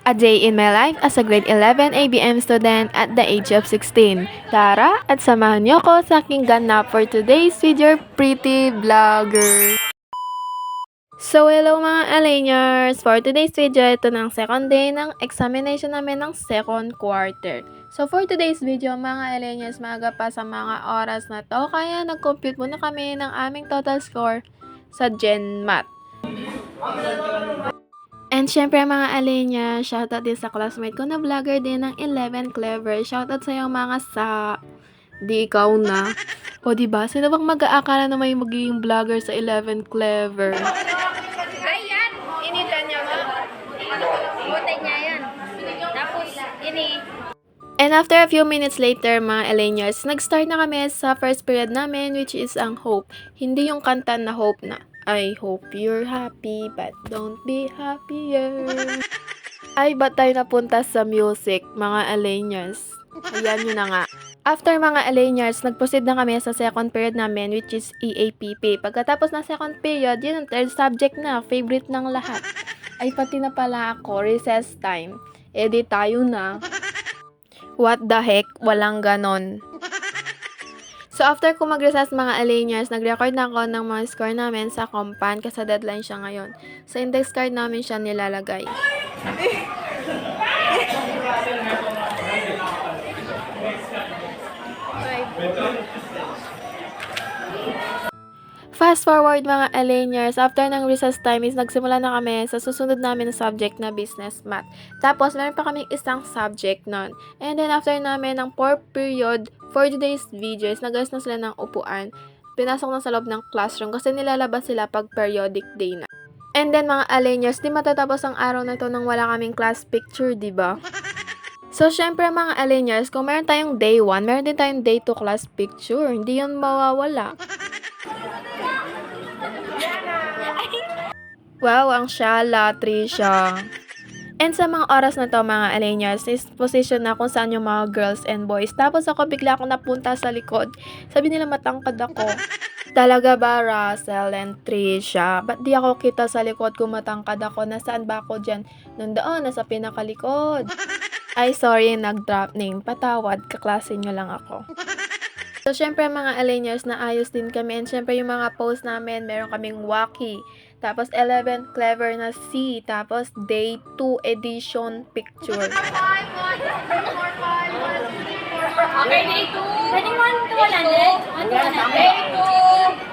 A day in my life as a grade 11 ABM student at the age of 16. Tara at samahan niyo ko sa aking ganap for today's video, pretty vlogger. So hello mga Alaniers! For today's video, ito na ang second day ng examination namin ng second quarter. So for today's video mga Alaniers, maaga pa sa mga oras na to, kaya nag-compute muna kami ng aming total score sa GenMath. And syempre mga Alenia, shoutout din sa classmate ko na vlogger din ng 11 Clever. Shoutout sa iyo mga sa... Di ikaw na. O diba, sino bang mag-aakala na may magiging vlogger sa 11 Clever? Ayan, initan niya mo. Butay niya yan. Tapos, ini... And after a few minutes later, mga Aleniers, nag-start na kami sa first period namin, which is ang Hope. Hindi yung kanta na Hope na, I hope you're happy, but don't be happier. Ay, ba't tayo napunta sa music, mga Aleniers? Ayan yun na nga. After mga Aleniers, nag-proceed na kami sa second period namin, which is EAPP. Pagkatapos ng second period, yun ang third subject na, favorite ng lahat. Ay, pati na pala ako, recess time. Di tayo na. What the heck? Walang ganon. So, after ko mag-recess mga Alaniers, nag-record na ako ng mga score namin sa Compan kasi deadline siya ngayon. Sa index card namin siya nilalagay. Fast forward mga Alaniers, after ng recess time is nagsimula na kami sa susunod namin na subject na business math. Tapos meron pa kaming isang subject nun. And then after namin ng 4th period, for today's videos, nag-ayos na sila ng upuan. Pinasok na sa loob ng classroom kasi nilalabas sila pag periodic day na. And then mga Alaniers, di matatapos ang araw na to nang wala kaming class picture, diba? So, syempre mga Alaniers, kung meron tayong day 1, meron din tayong day 2 class picture. Hindi yun mawawala. Wow, ang syala, Trisha. And sa mga oras na to mga Alaniers, is position na kung saan yung mga girls and boys. Tapos ako bigla akong napunta sa likod. Sabi nila matangkad ako. Talaga ba, Russell and Trisha? Ba't di ako kita sa likod kung matangkad ako? Nasaan ba ako dyan? Nandoon, nasa pinakalikod. Ay, sorry, nag-drop name. Patawad, kaklase nyo lang ako. So, syempre mga Alaniers, naayos din kami. And syempre yung mga post namin, meron kaming wacky. Tapos 11 Clever na C. Tapos day 2 edition picture. Okay, day 2. Pwede 1 to 100? 1 to 100. Day 2.